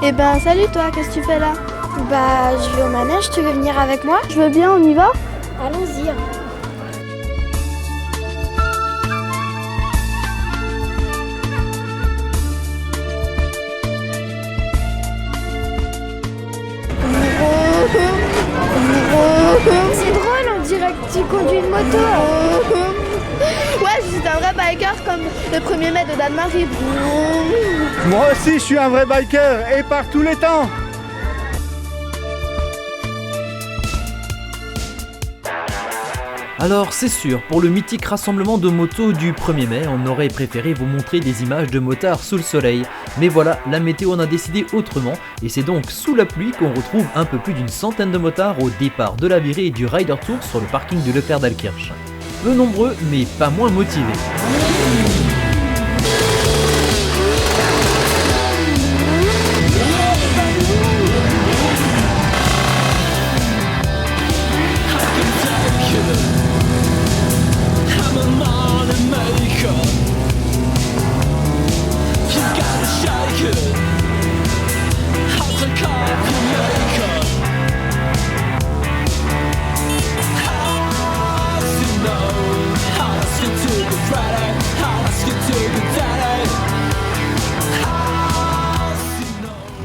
Eh ben salut toi, qu'est-ce que tu fais là? Bah, je vais au manège, tu veux venir avec moi? Je veux bien, on y va? Allons-y. C'est drôle, on dirait que tu conduis une moto. Ouais, je suis un vrai biker comme le 1er mai de Dan-Marie. Moi aussi, je suis un vrai biker et par tous les temps. Alors c'est sûr, pour le mythique rassemblement de motos du 1er mai, on aurait préféré vous montrer des images de motards sous le soleil. Mais voilà, la météo en a décidé autrement, et c'est donc sous la pluie qu'on retrouve un peu plus d'une centaine de motards au départ de la virée et du Rider Tour sur le parking du Leclerc d'Alkirch. Peu nombreux, mais pas moins motivés.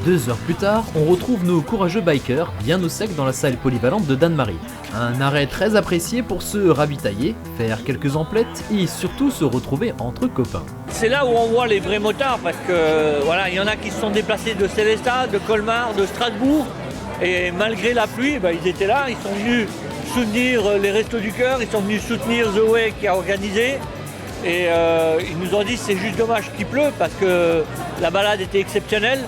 2 heures plus tard, on retrouve nos courageux bikers bien au sec dans la salle polyvalente de Dan-Marie. Un arrêt très apprécié pour se ravitailler, faire quelques emplettes et surtout se retrouver entre copains. C'est là où on voit les vrais motards parce que voilà, il y en a qui se sont déplacés de Célestat, de Colmar, de Strasbourg et malgré la pluie, ils étaient là, ils sont venus soutenir les Restos du Cœur, ils sont venus soutenir The Way qui a organisé et ils nous ont dit c'est juste dommage qu'il pleut parce que la balade était exceptionnelle.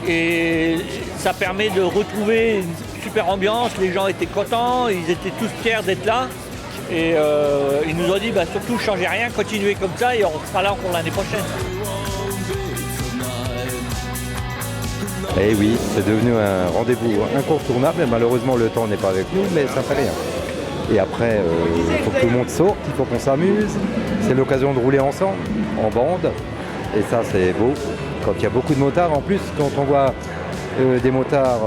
Et ça permet de retrouver une super ambiance, les gens étaient contents, ils étaient tous fiers d'être là. Et ils nous ont dit surtout changez rien, continuez comme ça et on sera là encore l'année prochaine. Eh oui, c'est devenu un rendez-vous incontournable et malheureusement le temps n'est pas avec nous, mais ça fait rien. Et après, il faut que tout le monde sorte, il faut qu'on s'amuse. C'est l'occasion de rouler ensemble, en bande. Et ça, c'est beau. Quand il y a beaucoup de motards, en plus, quand on voit des motards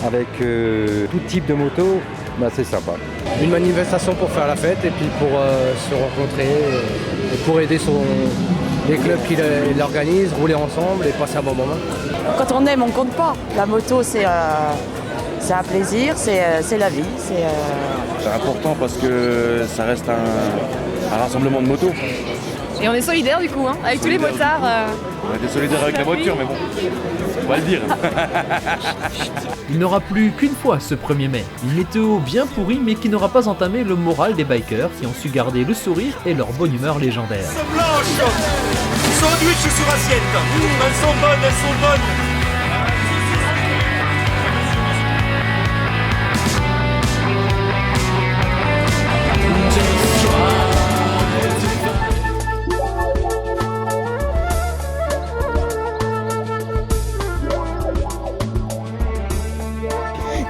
avec tout type de moto, c'est sympa. Une manifestation pour faire la fête et puis pour se rencontrer et pour aider les clubs qui l'organisent, rouler ensemble et passer un bon moment. Quand on aime, on compte pas. La moto, c'est un plaisir, c'est la vie. C'est important parce que ça reste un rassemblement de motos. Et on est solidaires du coup, avec tous les motards. On était solidaires avec la voiture, mais bon, on va le dire. Il n'aura plus qu'une fois ce 1er mai. Une météo bien pourrie mais qui n'aura pas entamé le moral des bikers qui ont su garder le sourire et leur bonne humeur légendaire. Blanche, sandwich sur assiette. Elles sont bonnes.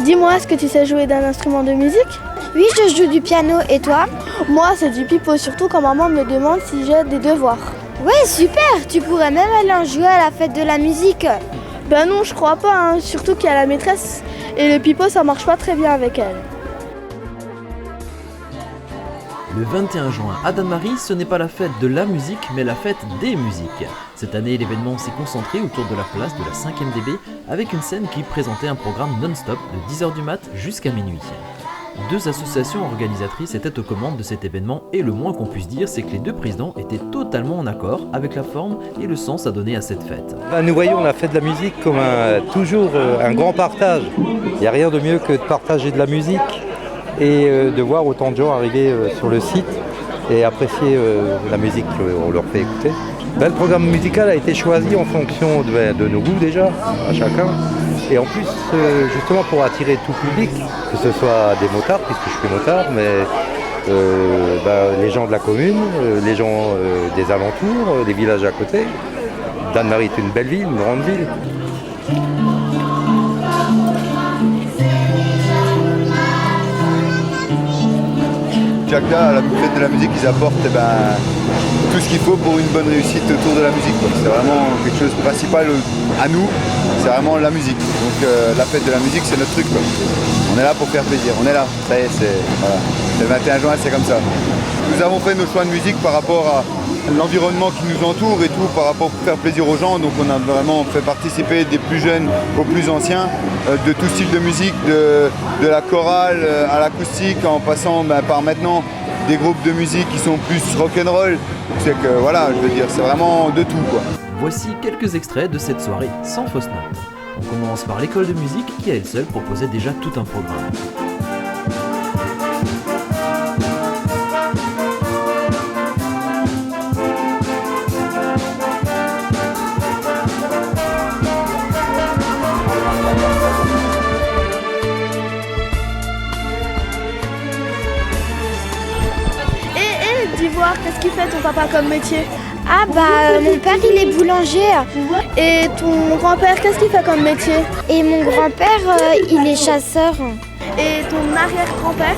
Dis-moi, est-ce que tu sais jouer d'un instrument de musique? Oui, je joue du piano. Et toi? Moi, c'est du pipeau, surtout quand maman me demande si j'ai des devoirs. Ouais, super. Tu pourrais même aller en jouer à la fête de la musique. Ben non, je crois pas, surtout qu'il y a la maîtresse. Et le pipeau, ça marche pas très bien avec elle. Le 21 juin à Dan-Marie, ce n'est pas la fête de la musique, mais la fête des musiques. Cette année, l'événement s'est concentré autour de la place de la 5e DB, avec une scène qui présentait un programme non-stop de 10h du mat jusqu'à minuit. 2 associations organisatrices étaient aux commandes de cet événement et le moins qu'on puisse dire, c'est que les 2 présidents étaient totalement en accord avec la forme et le sens à donner à cette fête. Nous voyons la fête de la musique comme toujours un grand partage. Il n'y a rien de mieux que de partager de la musique et de voir autant de gens arriver sur le site et apprécier la musique qu'on leur fait écouter. Le programme musical a été choisi en fonction de nos goûts déjà, à chacun. Et en plus, justement pour attirer tout public, que ce soit des motards, puisque je suis motard, mais les gens de la commune, les gens des alentours, des villages à côté. Dan-Marie est une belle ville, une grande ville. Chacun, à la fête de la musique, ils apportent tout ce qu'il faut pour une bonne réussite autour de la musique, quoi. C'est vraiment quelque chose de principal à nous, c'est vraiment la musique. Donc la fête de la musique, c'est notre truc, quoi. On est là pour faire plaisir, on est là, ça y est, voilà. Le 21 juin, c'est comme ça. Nous avons fait nos choix de musique par rapport à l'environnement qui nous entoure et tout, par rapport pour faire plaisir aux gens. Donc on a vraiment fait participer des plus jeunes aux plus anciens, de tout style de musique, de la chorale à l'acoustique, en passant par maintenant des groupes de musique qui sont plus rock'n'roll. C'est que voilà, je veux dire, c'est vraiment de tout, quoi. Voici quelques extraits de cette soirée sans fausse note. On commence par l'école de musique qui à elle seule proposait déjà tout un programme. d'Ivoire, qu'est-ce qu'il fait ton papa comme métier? Ah bah mon père il est boulanger. Et ton grand-père, qu'est-ce qu'il fait comme métier? Et mon grand-père il est chasseur. Et ton arrière-grand-père?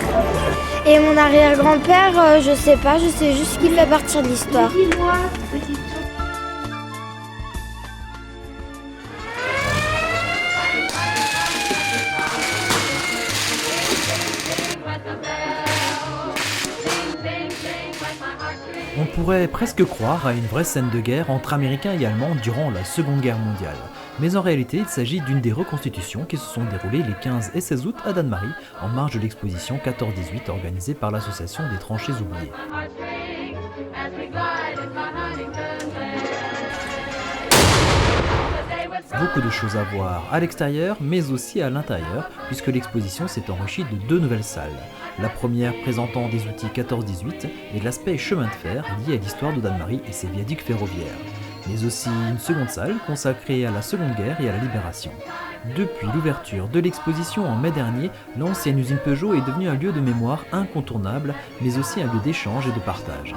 Et mon arrière-grand-père, je sais pas, je sais juste qu'il fait partie de l'histoire. On pourrait presque croire à une vraie scène de guerre entre Américains et Allemands durant la Seconde Guerre mondiale. Mais en réalité, il s'agit d'une des reconstitutions qui se sont déroulées les 15 et 16 août à Dannemarie, en marge de l'exposition 14-18 organisée par l'Association des tranchées oubliées. Beaucoup de choses à voir à l'extérieur, mais aussi à l'intérieur, puisque l'exposition s'est enrichie de 2 nouvelles salles. La première présentant des outils 14-18 et de l'aspect chemin de fer lié à l'histoire de Dannemarie et ses viaducs ferroviaires, mais aussi une seconde salle consacrée à la Seconde Guerre et à la Libération. Depuis l'ouverture de l'exposition en mai dernier, l'ancienne usine Peugeot est devenue un lieu de mémoire incontournable, mais aussi un lieu d'échange et de partage.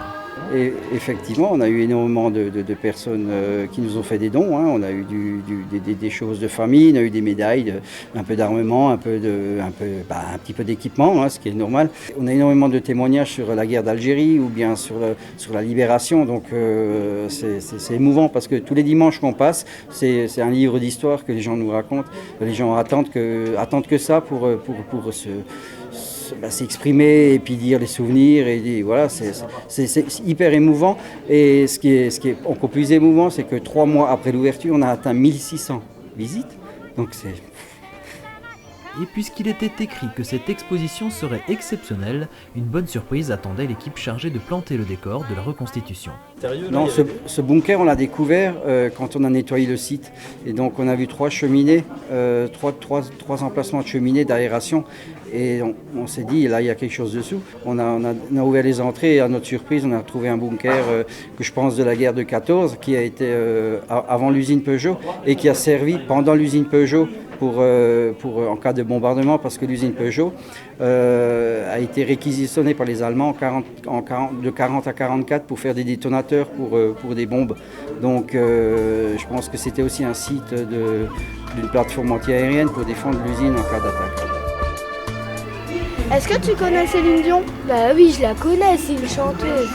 Et effectivement, on a eu énormément de personnes qui nous ont fait des dons. On a eu des choses de famille, on a eu des médailles, un peu d'armement, un petit peu d'équipement, ce qui est normal. On a énormément de témoignages sur la guerre d'Algérie ou bien sur la libération. Donc c'est émouvant parce que tous les dimanches qu'on passe, c'est un livre d'histoire que les gens nous racontent. Les gens attendent que ça pour s'exprimer et puis dire les souvenirs et voilà, c'est hyper émouvant. Et ce qui est encore plus émouvant, c'est que 3 mois après l'ouverture, on a atteint 1600 visites. Donc c'est... Et puisqu'il était écrit que cette exposition serait exceptionnelle, une bonne surprise attendait l'équipe chargée de planter le décor de la reconstitution. Non, ce bunker, on l'a découvert quand on a nettoyé le site. Et donc on a vu 3 cheminées, 3 emplacements de cheminées d'aération. Et on s'est dit, là, il y a quelque chose dessous. On a ouvert les entrées et à notre surprise, on a trouvé un bunker que je pense de la guerre de 14, qui a été avant l'usine Peugeot et qui a servi pendant l'usine Peugeot pour en cas de bombardement, parce que l'usine Peugeot a été réquisitionnée par les Allemands de 40 à 44 pour faire des détonateurs pour des bombes. Donc je pense que c'était aussi un site d'une plateforme antiaérienne pour défendre l'usine en cas d'attaque. Est-ce que tu connais Céline Dion? Bah oui, je la connais, c'est une chanteuse.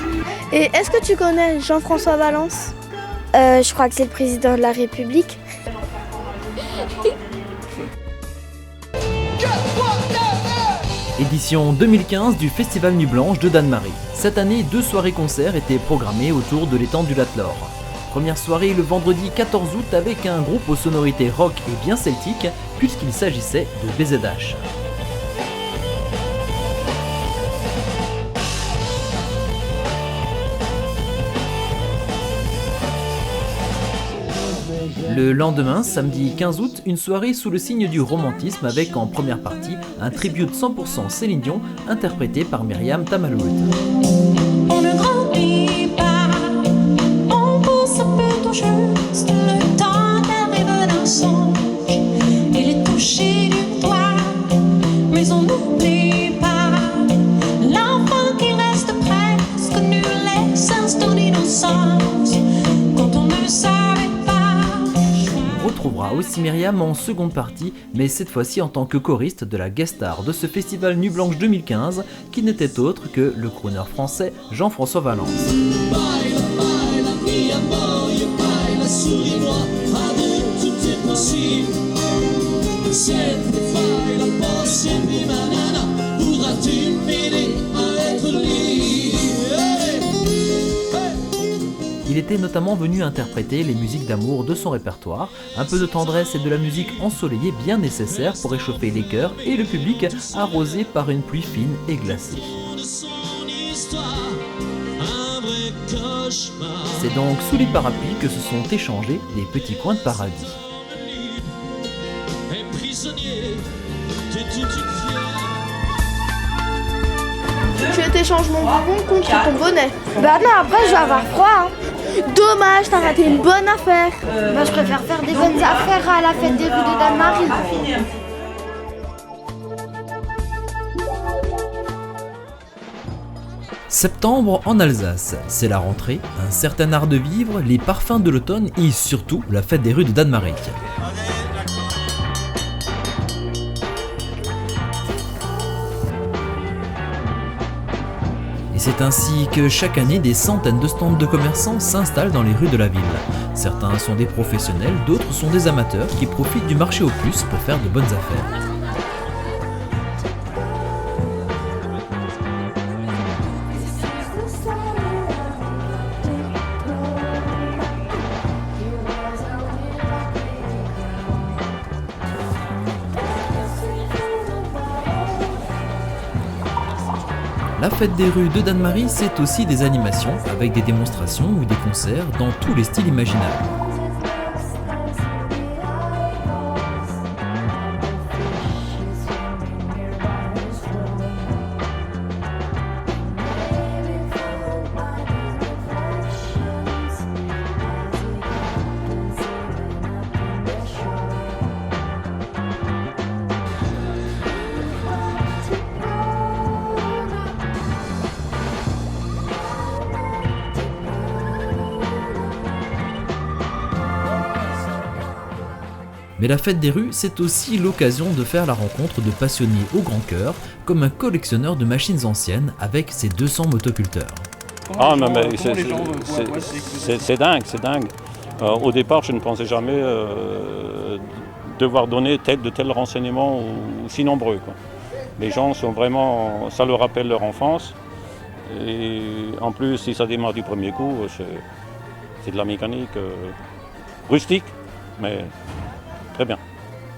Et est-ce que tu connais Jean-François Valence? Je crois que c'est le président de la République. Édition 2015 du Festival Nuit Blanche de Dannemarie. Cette année, 2 soirées-concerts étaient programmées autour de l'étang du Latlor. Première soirée le vendredi 14 août avec un groupe aux sonorités rock et bien celtiques, puisqu'il s'agissait de BZH. Le lendemain, samedi 15 août, une soirée sous le signe du romantisme avec en première partie un tribute 100% Céline Dion interprété par Myriam Tamalouet. On ne grandit pas, on pousse un peu tout juste le temps d'arriver d'un songe et les toucher du doigt, mais on n'oublie pas l'enfant qui reste presque nul, les instants d'innocence quand on ne savait pas. On retrouvera aussi Myriam en seconde partie, mais cette fois-ci en tant que choriste de la guest star de ce festival Nuit Blanche 2015, qui n'était autre que le crooner français Jean-François Valence. souris-moi, à deux, tout est possible. Cette faille, la pensée, puis ma nana, pourras-tu m'aider à être libre? Il était notamment venu interpréter les musiques d'amour de son répertoire, un peu de tendresse et de la musique ensoleillée bien nécessaire pour réchauffer les cœurs et le public arrosé par une pluie fine et glacée. C'est donc sous les parapluies que se sont échangés des petits coins de paradis. Tu t'échanges mon bonbon contre ton bonnet. Bah non, après je vais avoir froid. Hein. Dommage, t'as raté une bonne affaire. Bah je préfère faire des bonnes affaires à la fête des rues de Dame-Marie. Septembre en Alsace, c'est la rentrée, un certain art de vivre, les parfums de l'automne et surtout la fête des rues de Danemark. Et c'est ainsi que chaque année des centaines de stands de commerçants s'installent dans les rues de la ville. Certains sont des professionnels, d'autres sont des amateurs qui profitent du marché aux puces pour faire de bonnes affaires. La fête des rues de Dane-Marie, c'est aussi des animations avec des démonstrations ou des concerts dans tous les styles imaginables. Mais la fête des rues, c'est aussi l'occasion de faire la rencontre de passionnés au grand cœur, comme un collectionneur de machines anciennes avec ses 200 motoculteurs. Ah non mais c'est dingue, c'est dingue. Au départ, je ne pensais jamais devoir donner de tels renseignements aussi nombreux, quoi. Les gens sont vraiment, ça leur rappelle leur enfance. Et en plus, si ça démarre du premier coup, c'est de la mécanique rustique, mais très bien.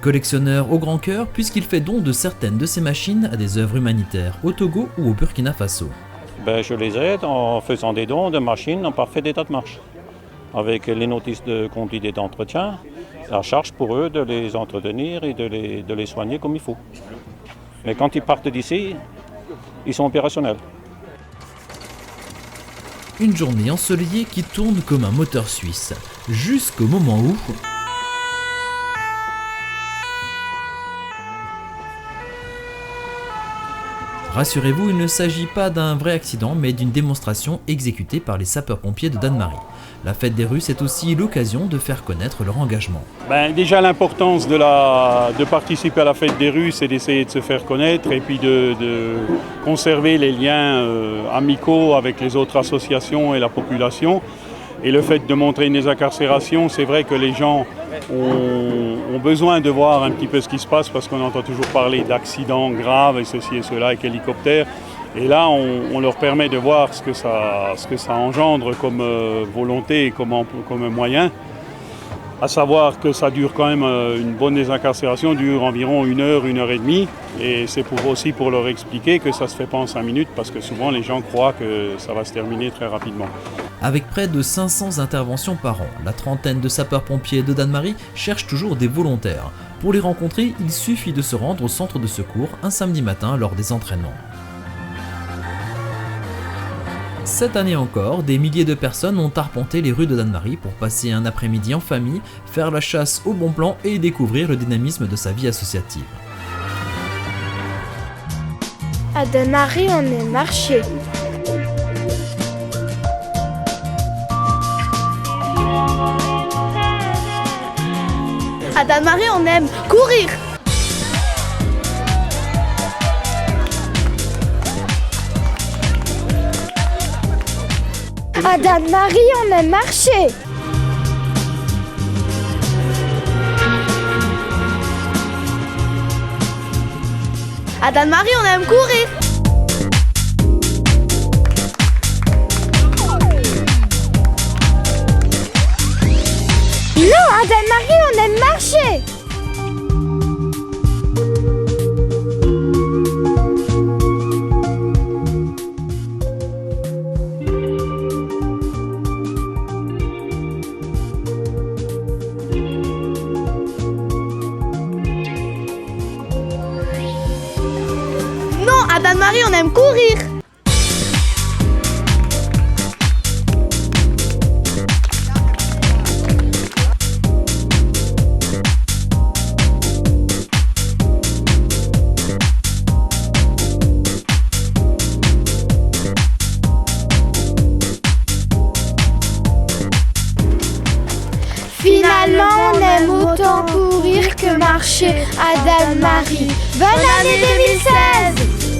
Collectionneur au grand cœur puisqu'il fait don de certaines de ses machines à des œuvres humanitaires au Togo ou au Burkina Faso. Ben, je les aide en faisant des dons de machines en parfait état de marche. Avec les notices de conduite et d'entretien, à charge pour eux de les entretenir et de les soigner comme il faut. Mais quand ils partent d'ici, ils sont opérationnels. Une journée ensoleillée qui tourne comme un moteur suisse, jusqu'au moment où... Rassurez-vous, il ne s'agit pas d'un vrai accident, mais d'une démonstration exécutée par les sapeurs-pompiers de Dane-Marie. La fête des rues, c'est aussi l'occasion de faire connaître leur engagement. Déjà, l'importance de participer à la fête des rues, c'est d'essayer de se faire connaître et puis de conserver les liens amicaux avec les autres associations et la population. Et le fait de montrer une désincarcération, c'est vrai que les gens ont besoin de voir un petit peu ce qui se passe parce qu'on entend toujours parler d'accidents graves et ceci et cela avec hélicoptère. Et là, on leur permet de voir ce que ça engendre comme volonté et comme moyen. À savoir que ça dure quand même, une bonne désincarcération dure environ 1 heure, 1 heure et demie. Et c'est aussi pour leur expliquer que ça ne se fait pas en 5 minutes parce que souvent les gens croient que ça va se terminer très rapidement. Avec près de 500 interventions par an, la trentaine de sapeurs-pompiers de Dane-Marie cherche toujours des volontaires. Pour les rencontrer, il suffit de se rendre au centre de secours un samedi matin lors des entraînements. Cette année encore, des milliers de personnes ont arpenté les rues de Dane-Marie pour passer un après-midi en famille, faire la chasse au bon plan et découvrir le dynamisme de sa vie associative. À Dane-Marie, on est marché. À Dane-Marie, on aime courir. À Dane-Marie, on aime marcher. À Anne-Marie, on aime courir. Non, à Anne-Marie, on aime marcher. Non, à Anne-Marie, on aime courir. Finalement, on aime autant courir que marcher à Anne-Marie. Bonne année 2016!